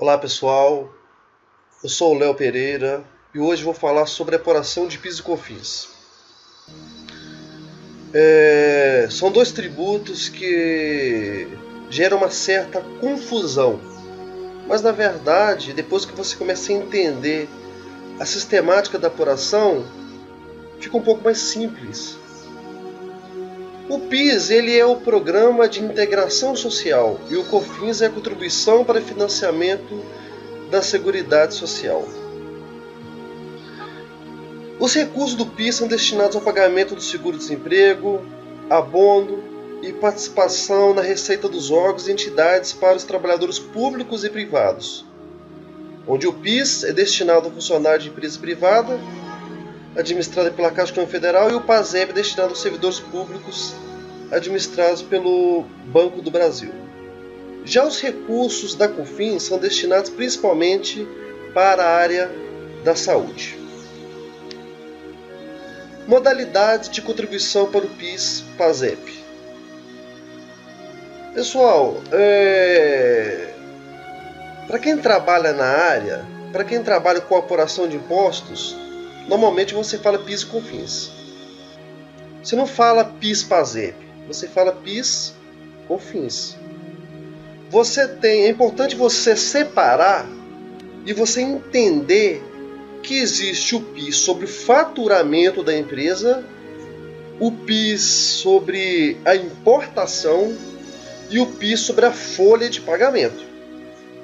Olá pessoal, eu sou o Léo Pereira e hoje vou falar sobre a apuração de PIS e COFINS. São dois tributos que geram uma certa confusão, mas na verdade, depois que você começa a entender a sistemática da apuração, fica um pouco mais simples. O PIS ele é o Programa de Integração Social e o COFINS é a contribuição para financiamento da Seguridade Social. Os recursos do PIS são destinados ao pagamento do seguro-desemprego, abono e participação na receita dos órgãos e entidades para os trabalhadores públicos e privados, onde o PIS é destinado ao funcionário de empresa privada, administrada pela Caixa Econômica Federal, e o PASEP é destinado aos servidores públicos administrados pelo Banco do Brasil. Já os recursos da COFINS são destinados principalmente para a área da saúde. Modalidades de contribuição para o PIS/PASEP. Pessoal, para quem trabalha na área, para quem trabalha com apuração de impostos, normalmente você fala PIS e COFINS. Você não fala PIS/PASEP, você fala PIS/COFINS. É importante você separar e você entender que existe o PIS sobre o faturamento da empresa, o PIS sobre a importação e o PIS sobre a folha de pagamento.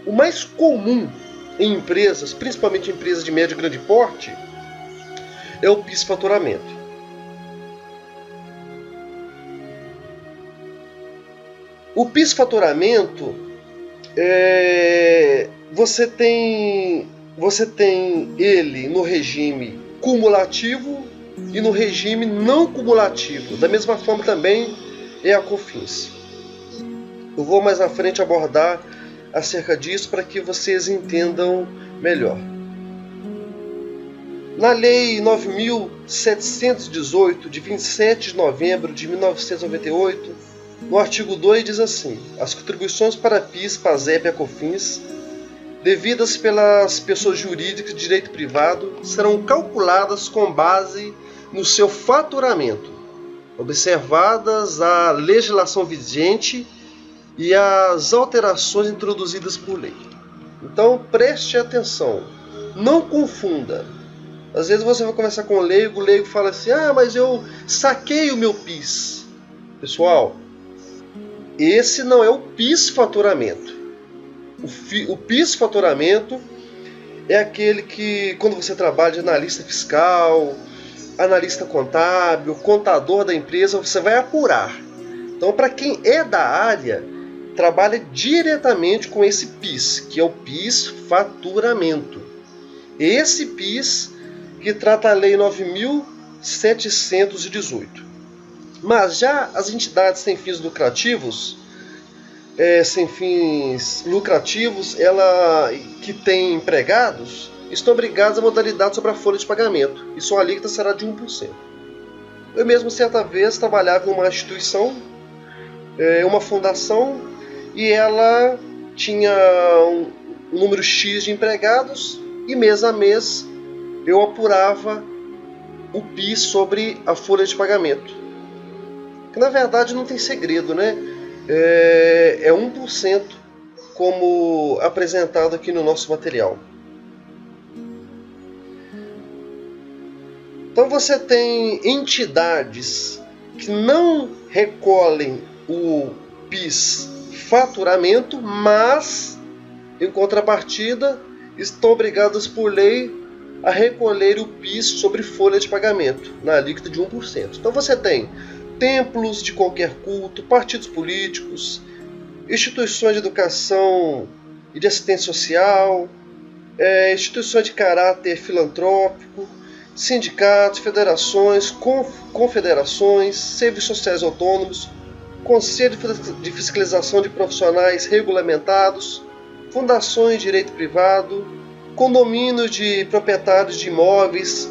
O mais comum em empresas, principalmente empresas de médio e grande porte, é o PIS/faturamento. O PIS/faturamento, você tem ele no regime cumulativo e no regime não cumulativo. Da mesma forma também é a COFINS. Eu vou mais à frente abordar acerca disso para que vocês entendam melhor. Na Lei 9.718, de 27 de novembro de 1998, no artigo 2 diz assim: as contribuições para PIS, PASEP e COFINS devidas pelas pessoas jurídicas de direito privado serão calculadas com base no seu faturamento, observadas a legislação vigente e as alterações introduzidas por lei. Então preste atenção, não confunda. Às vezes você vai conversar com o leigo fala assim: mas eu saquei o meu PIS. Pessoal, esse não é o PIS/faturamento. O PIS/faturamento é aquele que, quando você trabalha de analista fiscal, analista contábil, contador da empresa, você vai apurar. Então, para quem é da área, trabalha diretamente com esse PIS, que é o PIS/faturamento. Esse PIS que trata a Lei 9.718. Mas já as entidades sem fins lucrativos, que têm empregados, estão obrigadas à modalidade sobre a folha de pagamento, e sua alíquota será de 1%. Eu mesmo, certa vez, trabalhava numa instituição, uma fundação, e ela tinha um número X de empregados, e mês a mês eu apurava o PIS sobre a folha de pagamento. Que na verdade não tem segredo, né? É 1%, como apresentado aqui no nosso material. Então você tem entidades que não recolhem o PIS/faturamento, mas, em contrapartida, estão obrigadas por lei a recolher o PIS sobre folha de pagamento, na alíquota de 1%. Então você tem templos de qualquer culto, partidos políticos, instituições de educação e de assistência social, instituições de caráter filantrópico, sindicatos, federações, confederações, serviços sociais autônomos, conselho de fiscalização de profissionais regulamentados, fundações de direito privado, condomínios de proprietários de imóveis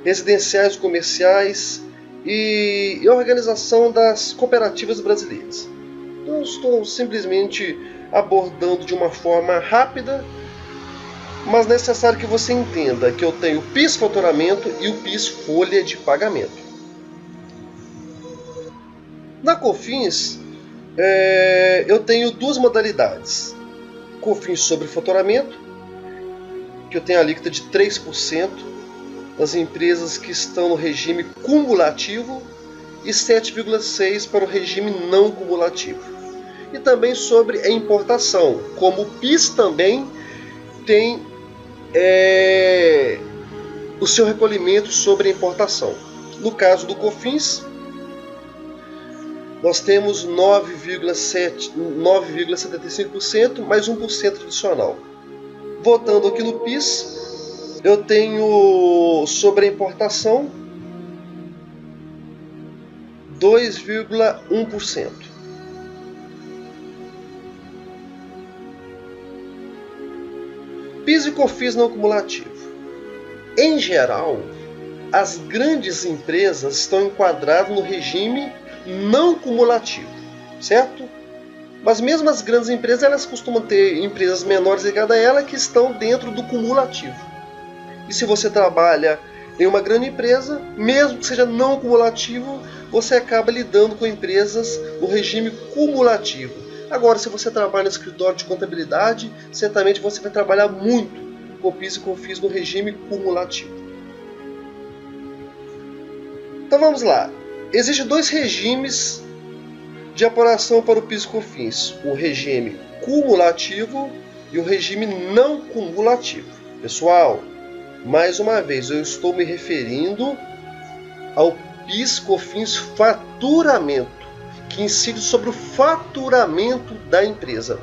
residenciais e comerciais, e a organização das cooperativas brasileiras. Então, estou simplesmente abordando de uma forma rápida mas é necessário que você entenda que eu tenho o PIS faturamento e o PIS folha de pagamento. Na COFINS, eu tenho duas modalidades. COFINS sobre faturamento, que eu tenho a alíquota de 3% das empresas que estão no regime cumulativo e 7,6% para o regime não cumulativo. E também sobre a importação, como o PIS também tem o seu recolhimento sobre a importação. No caso do COFINS, nós temos 9,75% mais 1% adicional. Voltando aqui no PIS, eu tenho sobre a importação 2,1%. PIS e COFINS não cumulativo. Em geral, as grandes empresas estão enquadradas no regime não cumulativo, certo? Mas mesmo as grandes empresas, elas costumam ter empresas menores ligadas a ela que estão dentro do cumulativo. E se você trabalha em uma grande empresa, mesmo que seja não cumulativo, você acaba lidando com empresas no regime cumulativo. Agora, se você trabalha no escritório de contabilidade, certamente você vai trabalhar muito com PIS e COFINS no regime cumulativo. Então vamos lá. Existem dois regimes de apuração para o PIS e COFINS: o regime cumulativo e o regime não cumulativo. Pessoal, mais uma vez, eu estou me referindo ao PIS e COFINS faturamento, que incide sobre o faturamento da empresa.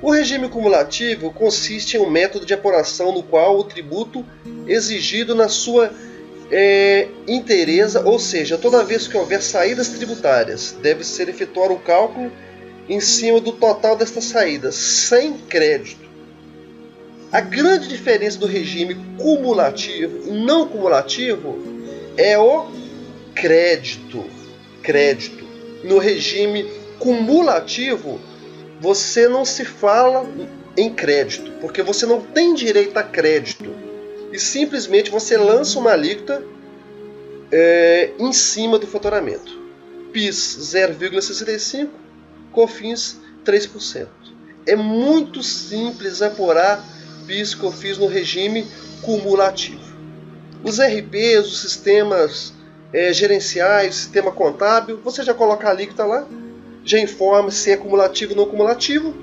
O regime cumulativo consiste em um método de apuração no qual o tributo exigido na sua inteireza, ou seja, toda vez que houver saídas tributárias, deve ser efetuado o cálculo em cima do total destas saídas, sem crédito. A grande diferença do regime cumulativo e não cumulativo é o crédito. No regime cumulativo, você não se fala em crédito, porque você não tem direito a crédito. E simplesmente você lança uma alíquota em cima do faturamento. PIS 0,65%, COFINS 3%. É muito simples apurar PIS e COFINS no regime cumulativo. Os RPs, os sistemas gerenciais, o sistema contábil, você já coloca a alíquota lá, já informa se é cumulativo ou não cumulativo,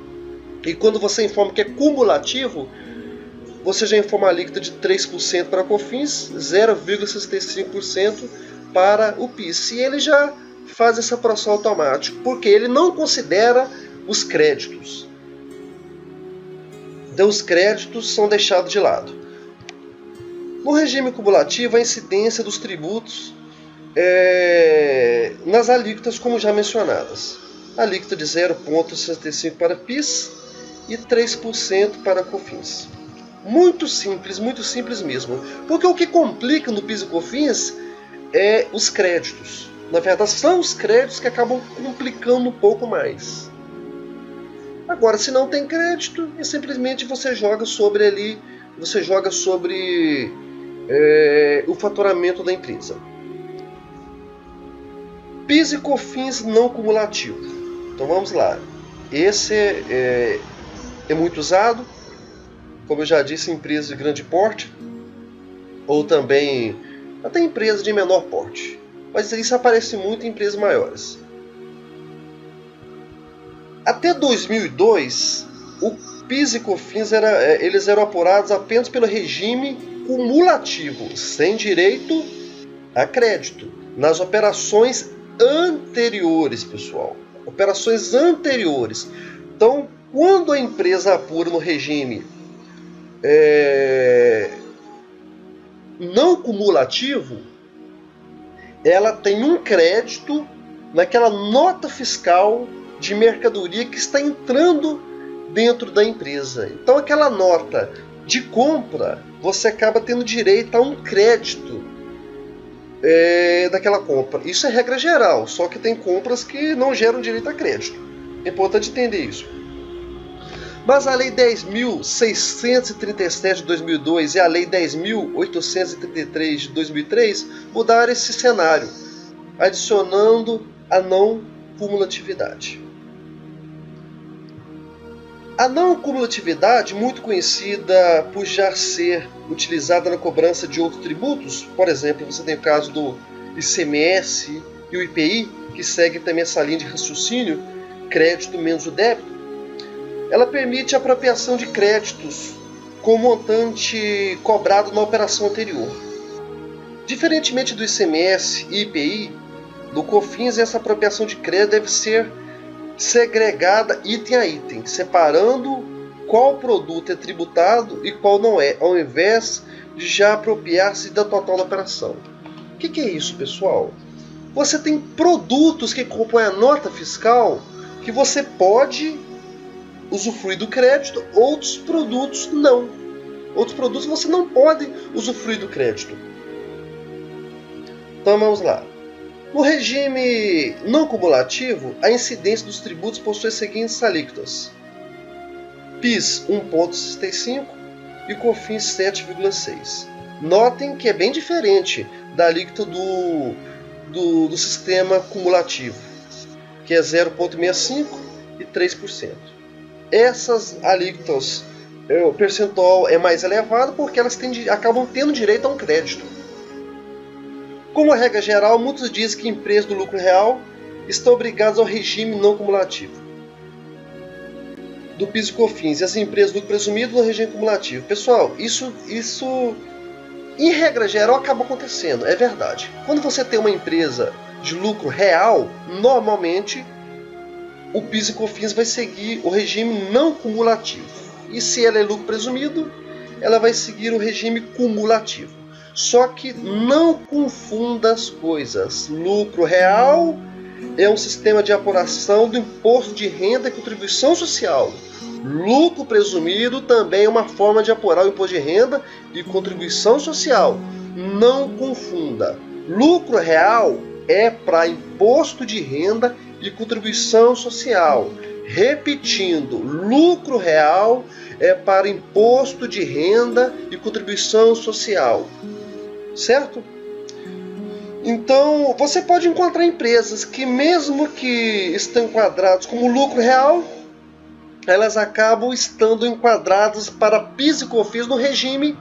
e quando você informa que é cumulativo, você já informa a alíquota de 3% para a COFINS, 0,65% para o PIS. E ele já faz essa apuração automática, porque ele não considera os créditos. Então, os créditos são deixados de lado. No regime cumulativo, a incidência dos tributos nas alíquotas, como já mencionadas. Alíquota de 0,65% para PIS e 3% para COFINS. Muito simples mesmo. Porque o que complica no PIS e COFINS é os créditos. Na verdade, são os créditos que acabam complicando um pouco mais. Agora, se não tem crédito, simplesmente você joga sobre o faturamento da empresa. PIS e COFINS não cumulativo. Então vamos lá. Esse é muito usado, como eu já disse, em empresas de grande porte, ou também até empresas de menor porte. Mas isso aparece muito em empresas maiores. Até 2002, o PIS e COFINS eles eram apurados apenas pelo regime cumulativo, sem direito a crédito, nas operações anteriores, pessoal. Operações anteriores. Então, quando a empresa apura no regime não cumulativo, ela tem um crédito naquela nota fiscal de mercadoria que está entrando dentro da empresa. Então, aquela nota de compra, você acaba tendo direito a um crédito daquela compra. Isso é regra geral, só que tem compras que não geram direito a crédito. É importante entender isso. Mas a Lei 10.637 de 2002 e a Lei 10.833 de 2003 mudaram esse cenário, adicionando a não cumulatividade. A não cumulatividade, muito conhecida por já ser utilizada na cobrança de outros tributos, por exemplo, você tem o caso do ICMS e o IPI, que segue também essa linha de raciocínio, crédito menos o débito, ela permite a apropriação de créditos com montante cobrado na operação anterior. Diferentemente do ICMS e IPI, do COFINS, essa apropriação de crédito deve ser segregada item a item, separando qual produto é tributado e qual não é, ao invés de já apropriar-se da total da operação. O que é isso, pessoal? Você tem produtos que compõem a nota fiscal que você pode usufruir do crédito, outros produtos não. Outros produtos você não pode usufruir do crédito. Então vamos lá. No regime não cumulativo, a incidência dos tributos possui as seguintes alíquotas: PIS 1,65 e COFINS 7,6. Notem que é bem diferente da alíquota do sistema cumulativo, que é 0,65 e 3%. Essas alíquotas, o percentual é mais elevado porque elas acabam tendo direito a um crédito. Como regra geral, muitos dizem que empresas do lucro real estão obrigadas ao regime não cumulativo do PIS e COFINS, e as empresas do lucro presumido no regime cumulativo. Pessoal, isso em regra geral acaba acontecendo, é verdade. Quando você tem uma empresa de lucro real, normalmente o PIS e COFINS vai seguir o regime não cumulativo. E se ela é lucro presumido, ela vai seguir o regime cumulativo. Só que não confunda as coisas. Lucro real é um sistema de apuração do imposto de renda e contribuição social. Lucro presumido também é uma forma de apurar o imposto de renda e contribuição social. Não confunda. Lucro real é para imposto de renda e contribuição social. Repetindo, lucro real é para imposto de renda e contribuição social. Certo? Então, você pode encontrar empresas que, mesmo que estão enquadradas como lucro real, elas acabam estando enquadradas para PIS e COFINS no regime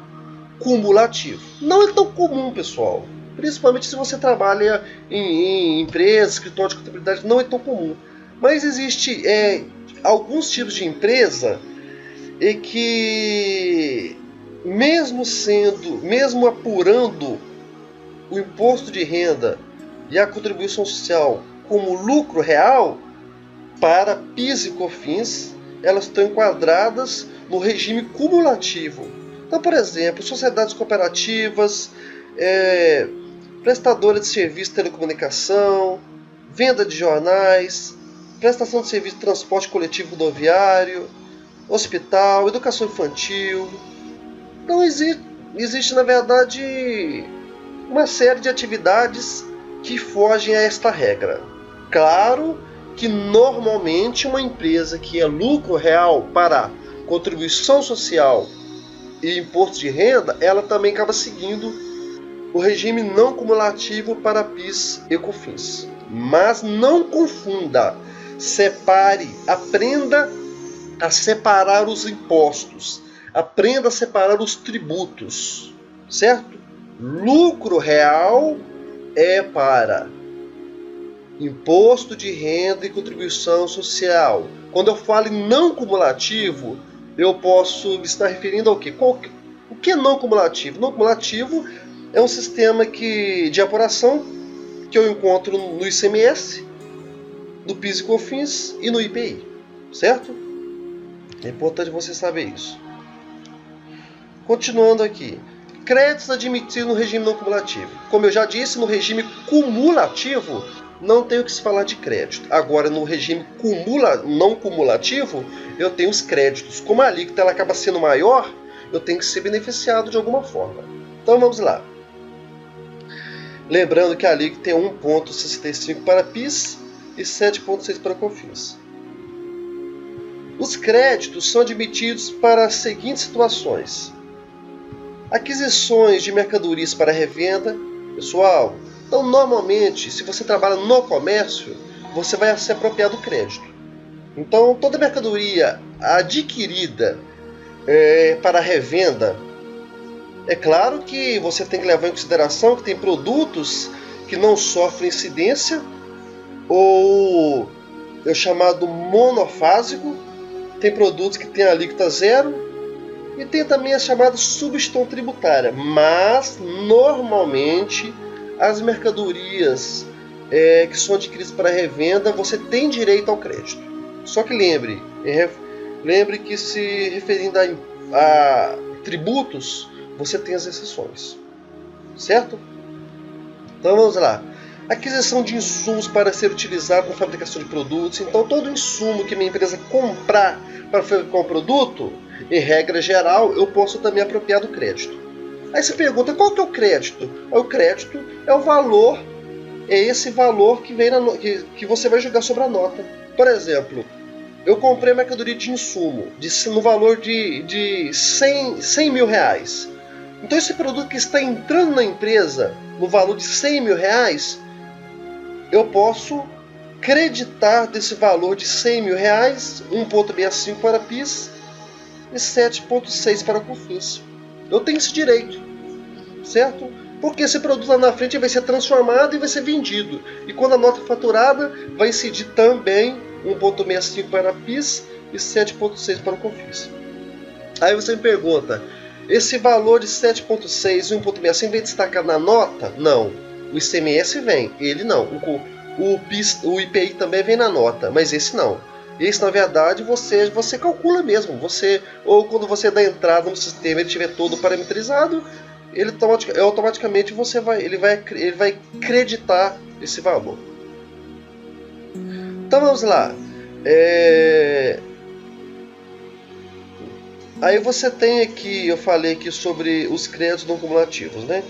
cumulativo. Não é tão comum, pessoal. Principalmente se você trabalha em empresas, escritório de contabilidade, não é tão comum. Mas existe alguns tipos de empresa que, mesmo apurando o imposto de renda e a contribuição social como lucro real, para PIS e COFINS, elas estão enquadradas no regime cumulativo. Então, por exemplo, sociedades cooperativas, prestadora de serviço de telecomunicação, venda de jornais, prestação de serviço de transporte coletivo rodoviário, hospital, educação infantil. Então existe, na verdade, uma série de atividades que fogem a esta regra. Claro que normalmente uma empresa que é lucro real para contribuição social e imposto de renda, ela também acaba seguindo o regime não cumulativo para PIS e COFINS. Mas não confunda, separe, aprenda a separar os impostos, aprenda a separar os tributos, certo? Lucro real é para imposto de renda e contribuição social. Quando eu falo em não cumulativo, eu posso me estar referindo ao quê? O que é não cumulativo? Não cumulativo é um sistema de apuração que eu encontro no ICMS, no PIS e COFINS e no IPI, certo? É importante você saber isso. Continuando aqui. Créditos admitidos no regime não cumulativo. Como eu já disse, no regime cumulativo não tem o que se falar de crédito. Agora, no regime não cumulativo, eu tenho os créditos. Como a alíquota ela acaba sendo maior, eu tenho que ser beneficiado de alguma forma. Então vamos lá. Lembrando que a alíquota é 1,65 para PIS e 7,6 para COFINS. Os créditos são admitidos para as seguintes situações: aquisições de mercadorias para revenda. Pessoal, então normalmente, se você trabalha no comércio, você vai se apropriar do crédito. Então, toda mercadoria adquirida para revenda, é claro que você tem que levar em consideração que tem produtos que não sofrem incidência, ou é o chamado monofásico, tem produtos que têm alíquota zero, e tem também a chamada substituição tributária. Mas, normalmente, as mercadorias que são adquiridas para revenda, você tem direito ao crédito. Só que lembre que se referindo a tributos, você tem as exceções. Certo? Então vamos lá. Aquisição de insumos para ser utilizado na fabricação de produtos. Então todo insumo que minha empresa comprar para fabricar um produto, em regra geral, eu posso também apropriar do crédito. Aí você pergunta, qual que é o crédito? O crédito é o valor, é esse valor que vem que você vai jogar sobre a nota. Por exemplo, eu comprei mercadoria de insumo no valor de 100 mil reais. Então esse produto que está entrando na empresa no valor de 100 mil reais, eu posso creditar desse valor de 100 mil reais 1,65 para PIS e 7,6 para COFINS. Eu tenho esse direito, certo? Porque esse produto lá na frente vai ser transformado e vai ser vendido. E quando a nota faturada, vai incidir também 1,65 para PIS e 7,6 para COFINS. Aí você me pergunta, esse valor de 7,6 e 1,65 vem destacado na nota? Não. O ICMS vem, ele não. O IPI também vem na nota, mas esse não. Esse, na verdade, você calcula mesmo. Ou quando você dá entrada no sistema, ele estiver todo parametrizado, automaticamente ele vai creditar esse valor. Então vamos lá. Aí você tem aqui, eu falei aqui sobre os créditos não cumulativos, né?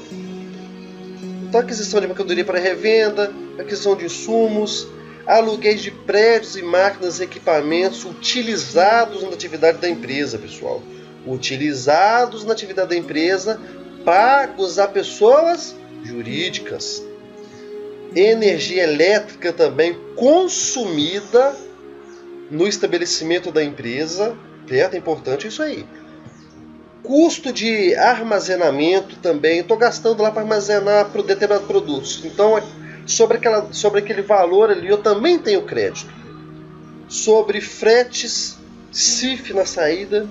Então, aquisição de mercadoria para revenda, aquisição de insumos, aluguéis de prédios e máquinas e equipamentos utilizados na atividade da empresa, pessoal. Utilizados na atividade da empresa, pagos a pessoas jurídicas. Energia elétrica também consumida no estabelecimento da empresa, certo? É importante isso aí. Custo de armazenamento também, estou gastando lá para armazenar determinados produtos. Então, sobre aquele valor ali, eu também tenho crédito. Sobre fretes CIF na saída,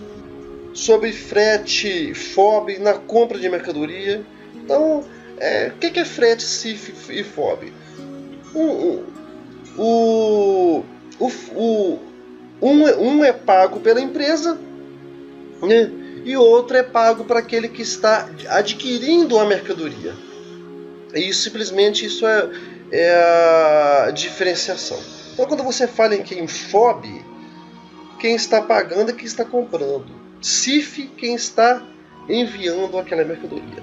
sobre frete FOB na compra de mercadoria. Então, o que é frete CIF e FOB? Um é pago pela empresa, né? E o outro é pago para aquele que está adquirindo a mercadoria. E simplesmente isso é a diferenciação. Então, quando você fala em FOB, quem está pagando é quem está comprando. CIF, quem está enviando aquela mercadoria.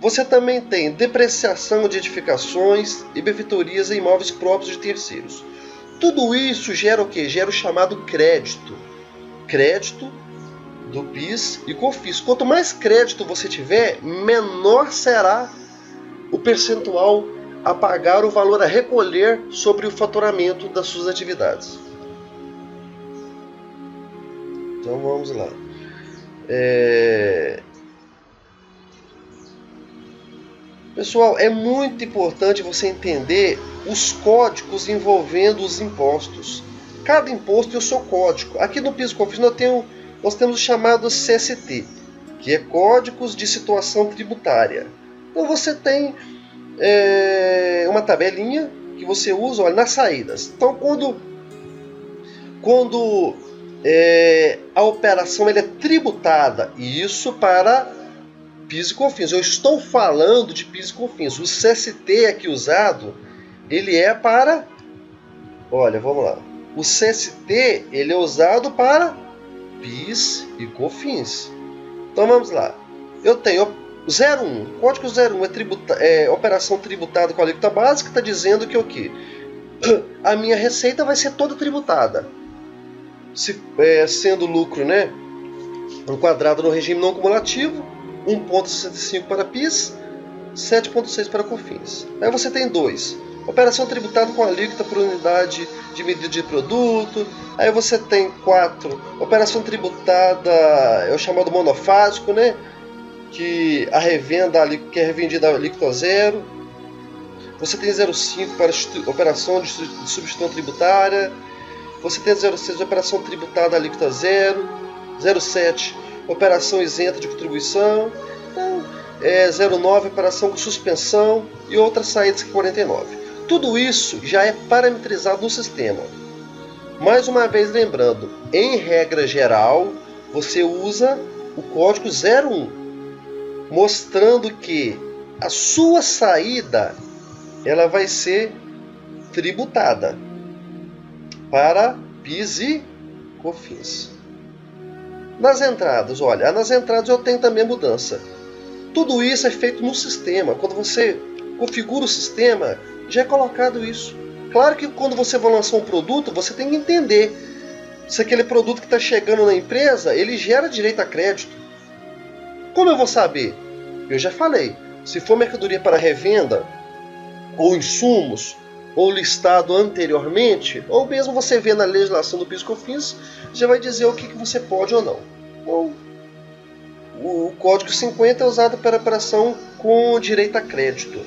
Você também tem depreciação de edificações e benfeitorias em imóveis próprios de terceiros. Tudo isso gera o quê? Gera o chamado crédito. Crédito do PIS e COFINS. Quanto mais crédito você tiver, menor será o percentual a pagar, o valor a recolher sobre o faturamento das suas atividades. Então vamos lá. Pessoal, é muito importante você entender os códigos envolvendo os impostos. Cada imposto tem o seu código. Aqui no PIS e COFINS nós temos o chamado CST, que é Códigos de Situação Tributária. Então você tem uma tabelinha que você usa, olha, nas saídas. Então quando a operação é tributada, e isso para PIS e COFINS. Eu estou falando de PIS e COFINS. O CST aqui usado, ele é para... Olha, vamos lá. O CST, ele é usado para PIS e COFINS. Então vamos lá. Eu tenho 01. Código 01 é operação tributada com a alíquota básica. Está dizendo que o quê? A minha receita vai ser toda tributada. sendo lucro, né, enquadrado no regime não cumulativo, 1,65 para PIS, 7,6 para COFINS. Aí você tem 2. Operação tributada com alíquota por unidade de medida de produto. Aí você tem 4. Operação tributada, é o chamado monofásico, né? Que a revenda que é revendida a alíquota zero. Você tem 0,5 para operação de substituição tributária. Você tem 0,6 operação tributada a alíquota zero. 0,7 operação isenta de contribuição. Então, 0,9 operação com suspensão e outras saídas que 49. Tudo isso já é parametrizado no sistema. Mais uma vez lembrando, em regra geral, você usa o código 01, mostrando que a sua saída ela vai ser tributada para PIS e COFINS. Nas entradas, olha, nas entradas eu tenho também mudança. Tudo isso é feito no sistema. Quando você configura o sistema, já é colocado isso. Claro que quando você vai lançar um produto, você tem que entender se aquele produto que está chegando na empresa, ele gera direito a crédito. Como eu vou saber? Eu já falei. Se for mercadoria para revenda, ou insumos, ou listado anteriormente, ou mesmo você vê na legislação do PIS e COFINS, já vai dizer o que você pode ou não. Então, o código 50 é usado para operação com direito a crédito.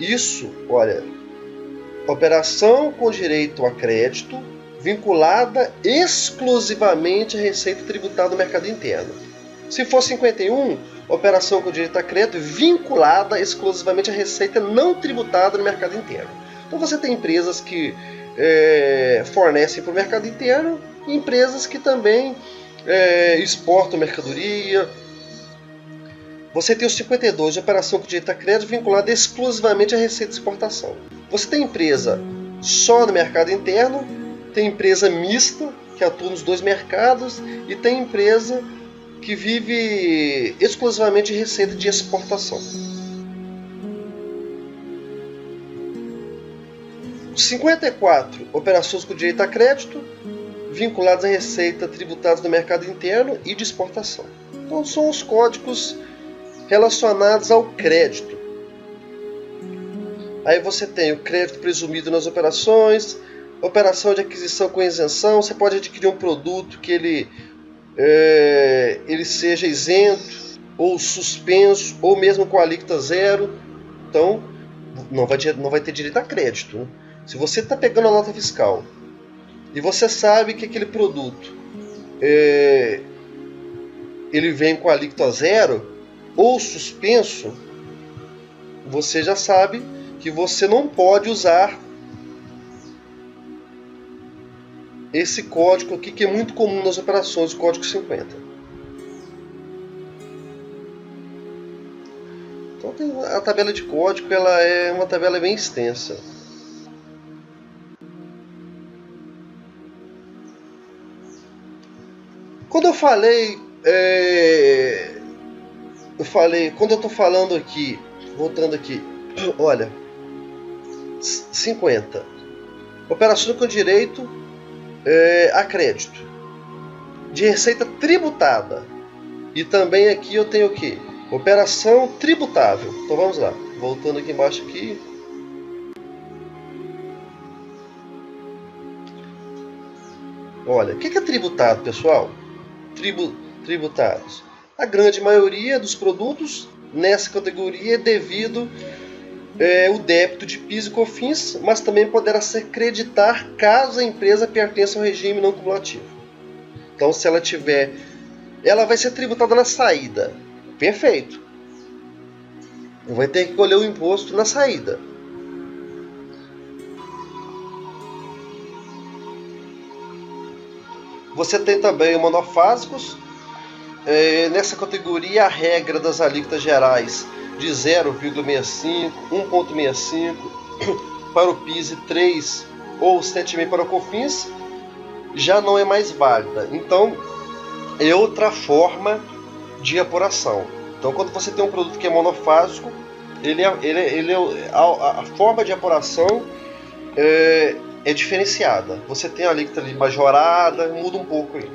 Isso, olha, operação com direito a crédito vinculada exclusivamente à receita tributada do mercado interno. Se for 51, operação com direito a crédito vinculada exclusivamente à receita não tributada no mercado interno. Então você tem empresas que fornecem para o mercado interno e empresas que também exportam mercadoria. Você tem o 52 de operação com direito a crédito vinculada exclusivamente à receita de exportação. Você tem empresa só no mercado interno, tem empresa mista, que atua nos dois mercados, e tem empresa que vive exclusivamente de receita de exportação. 54 operações com direito a crédito vinculadas à receita tributadas no mercado interno e de exportação. Então são os códigos relacionados ao crédito. Aí você tem o crédito presumido nas operações, operação de aquisição com isenção. Você pode adquirir um produto que ele seja isento ou suspenso, ou mesmo com alíquota zero. Então não vai ter direito a crédito, né? Se você está pegando a nota fiscal e você sabe que aquele produto ele vem com alíquota zero ou suspenso, você já sabe que você não pode usar esse código aqui, que é muito comum nas operações, o código 50. Então a tabela de código ela é uma tabela bem extensa. Quando eu falei, quando eu estou falando aqui, voltando aqui, olha, 50. Operações com direito a crédito de receita tributada. E também aqui eu tenho o que? Operação tributável. Então vamos lá, voltando aqui embaixo aqui. Olha, o que é tributado, pessoal? Tributados. A grande maioria dos produtos nessa categoria é devido o débito de PIS e COFINS, mas também poderá ser creditar caso a empresa pertença ao regime não cumulativo. Então, se ela tiver, ela vai ser tributada na saída. Perfeito. Vai ter que colher o imposto na saída. Você tem também os monofásicos. Nessa categoria, a regra das alíquotas gerais de 0,65, 1,65 para o PIS e 3 ou 7,5 para o COFINS já não é mais válida. Então, é outra forma de apuração. Então, quando você tem um produto que é monofásico, a forma de apuração é diferenciada. Você tem a alíquota ali majorada, muda um pouco aí.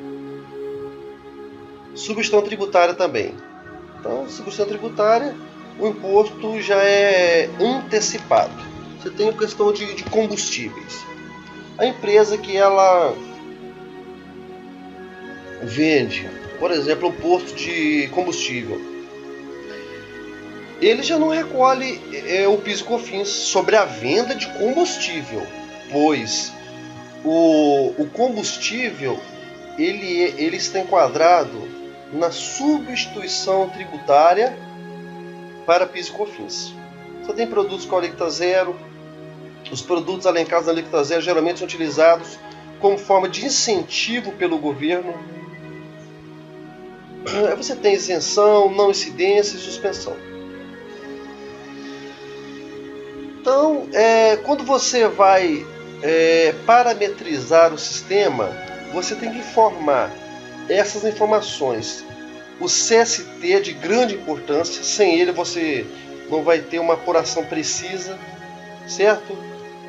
Substituição tributária também. Então, substituição tributária, o imposto já é antecipado. Você tem a questão de combustíveis. A empresa que ela vende, por exemplo, um posto de combustível, ele já não recolhe o PIS e COFINS sobre a venda de combustível, pois o combustível ele está enquadrado na substituição tributária para PIS e COFINS. Você tem produtos com alíquota zero. Os produtos alencados na alíquota zero geralmente são utilizados como forma de incentivo pelo governo. Você tem isenção, não incidência e suspensão. Então, quando você vai parametrizar o sistema, você tem que informar essas informações. O CST é de grande importância, sem ele você não vai ter uma apuração precisa, certo?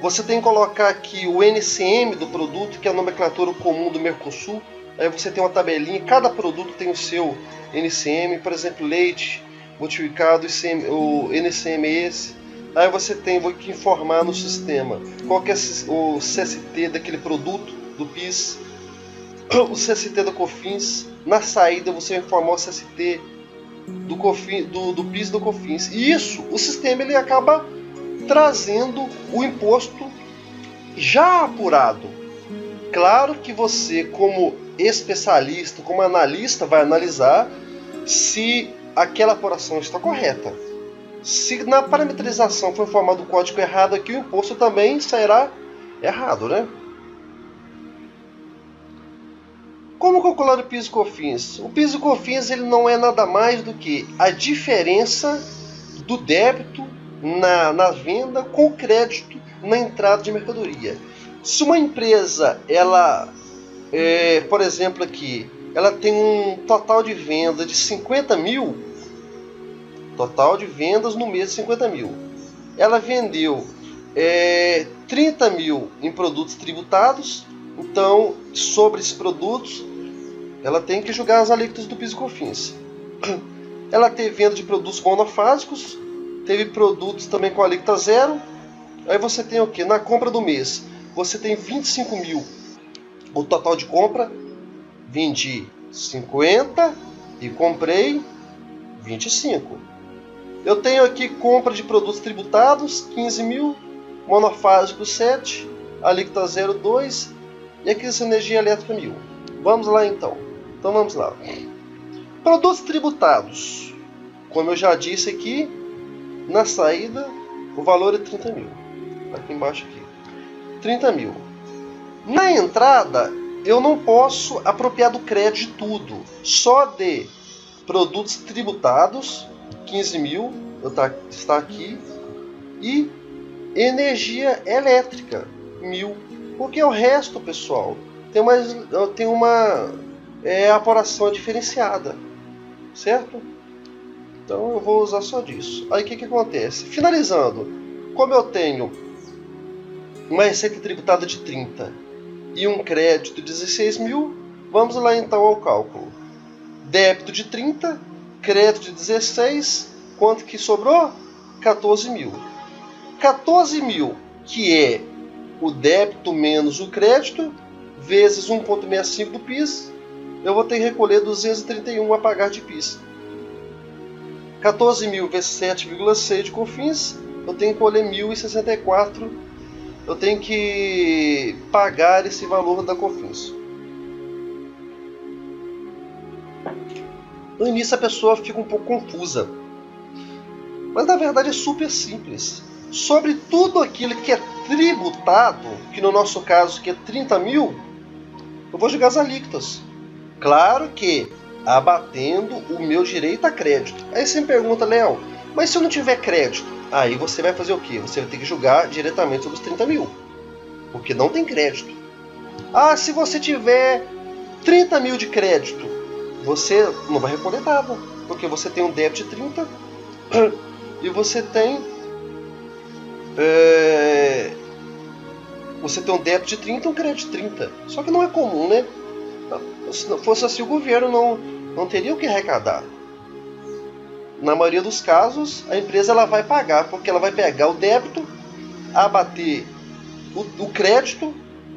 Você tem que colocar aqui o NCM do produto, que é a nomenclatura comum do Mercosul. Aí você tem uma tabelinha, cada produto tem o seu NCM, por exemplo, leite multiplicado, o NCM é esse. Aí você tem que informar no sistema qual que é o CST daquele produto, do PIS, o CST da COFINS. Na saída você vai informar o CST do PIS e do COFINS. E isso, o sistema ele acaba trazendo o imposto já apurado. Claro que você, como especialista, como analista, vai analisar se aquela apuração está correta. Se na parametrização for informado o código errado aqui, o imposto também sairá errado, né? Como calcular o PIS e COFINS? O PIS e COFINS ele não é nada mais do que a diferença do débito na venda com o crédito na entrada de mercadoria. Se uma empresa, por exemplo aqui, ela tem um total de venda de 50 mil, total de vendas no mês de 50 mil, ela vendeu 30 mil em produtos tributados, então sobre esses produtos ela tem que julgar as alíquotas do PIS e COFINS. Ela teve venda de produtos monofásicos, teve produtos também com alíquota zero. Aí você tem o que? Na compra do mês, você tem 25 mil. O total de compra, vendi 50 e comprei 25. Eu tenho aqui compra de produtos tributados, 15 mil, monofásico 7, alíquota 0,2 e aquisição de energia elétrica 1000. Vamos lá então. Então vamos lá. Produtos tributados. Como eu já disse aqui, na saída o valor é 30 mil. Aqui embaixo aqui. 30 mil. Na entrada eu não posso apropriar do crédito de tudo. Só de produtos tributados, 15 mil, está aqui. E energia elétrica, 1000. Porque o resto, pessoal, tem uma apuração diferenciada, certo? Então eu vou usar só disso. Aí o que acontece? Finalizando, como eu tenho uma receita tributada de 30 e um crédito de 16 mil, vamos lá então ao cálculo. Débito de 30, crédito de 16, quanto que sobrou? 14 mil. 14 mil, que é o débito menos o crédito, vezes 1,65 do PIS, eu vou ter que recolher 231 a pagar de PIS. 14 mil vezes 7,6 de COFINS, eu tenho que colher 1.064, eu tenho que pagar esse valor da COFINS. No início a pessoa fica um pouco confusa, mas na verdade é super simples. Sobre tudo aquilo que é tributado, que no nosso caso que é 30 mil, eu vou jogar as alíquotas. Claro que abatendo o meu direito a crédito. Aí você me pergunta, Léo, mas se eu não tiver crédito? Aí você vai fazer o quê? Você vai ter que julgar diretamente sobre os 30 mil, porque não tem crédito. Ah, se você tiver 30 mil de crédito, você não vai recolher nada, porque você tem um débito de 30 e você tem você tem um débito de 30 e um crédito de 30. Só que não é comum, né? Se não fosse assim, o governo não teria o que arrecadar. Na maioria dos casos, a empresa ela vai pagar, porque ela vai pegar o débito, abater o crédito,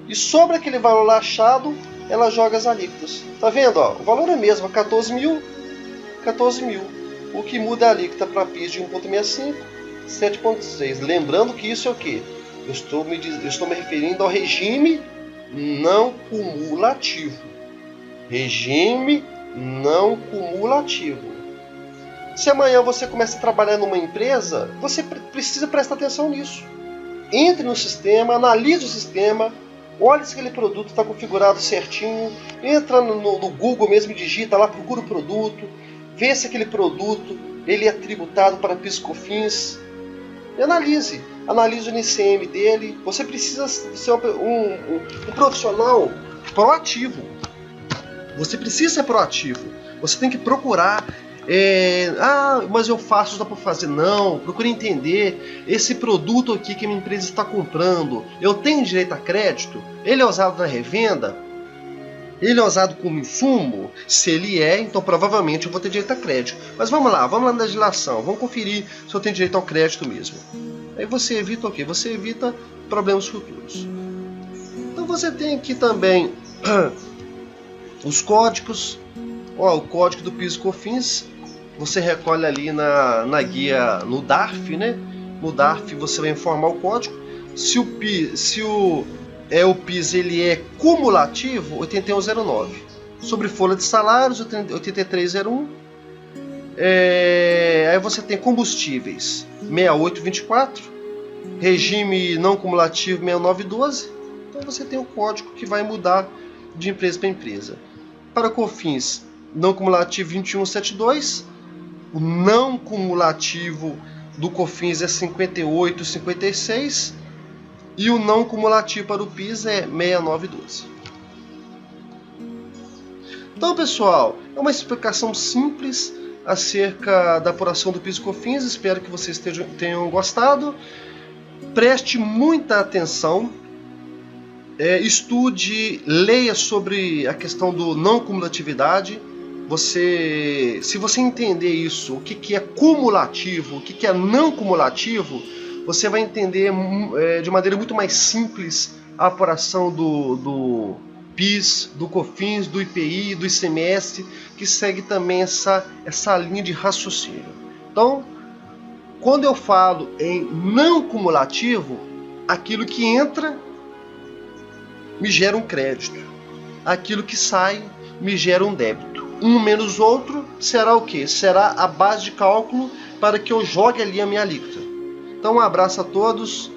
e sobre aquele valor achado, ela joga as alíquotas. Tá vendo? Ó, o valor é mesmo, 14 mil. O que muda a alíquota para PIS de 1,65, 7,6. Lembrando que isso é o quê? Eu estou me referindo ao regime não cumulativo. Regime não cumulativo. Se amanhã você começa a trabalhar numa empresa, você precisa prestar atenção nisso. Entre no sistema, analise o sistema, olhe se aquele produto está configurado certinho, entra no Google mesmo, digita lá, procura o produto, vê se aquele produto ele é tributado para PIS e COFINS, e analise o NCM dele. Você precisa ser um profissional proativo. Você precisa ser proativo. Você tem que procurar. Mas eu faço, dá para fazer. Não, procure entender esse produto aqui que a minha empresa está comprando. Eu tenho direito a crédito? Ele é usado na revenda? Ele é usado como insumo? Se ele é, então provavelmente eu vou ter direito a crédito. Mas vamos lá na legislação, vamos conferir se eu tenho direito ao crédito mesmo. Aí você evita o quê? Você evita problemas futuros. Então você tem aqui também os códigos. O código do PIS e COFINS você recolhe ali na guia, no DARF, né? No DARF você vai informar o código. Se o PIS ele é cumulativo, 8109. Sobre folha de salários, 8301. Aí você tem combustíveis, 6824. Regime não cumulativo, 6912. Então você tem o código que vai mudar de empresa para empresa. Para COFINS, não cumulativo 2172. O não cumulativo do COFINS é 5856. E o não cumulativo para o PIS é 6912. Então, pessoal, é uma explicação simples acerca da apuração do PIS e COFINS. Espero que vocês tenham gostado. Preste muita atenção. Estude, leia sobre a questão do não cumulatividade. Se você entender isso, o que é cumulativo, o que é não cumulativo, você vai entender de maneira muito mais simples a apuração do PIS, do COFINS, do IPI, do ICMS, que segue também essa linha de raciocínio. Então, quando eu falo em não cumulativo, aquilo que entra me gera um crédito, aquilo que sai me gera um débito. Um menos outro será o quê? Será a base de cálculo para que eu jogue ali a minha alíquota. Então, um abraço a todos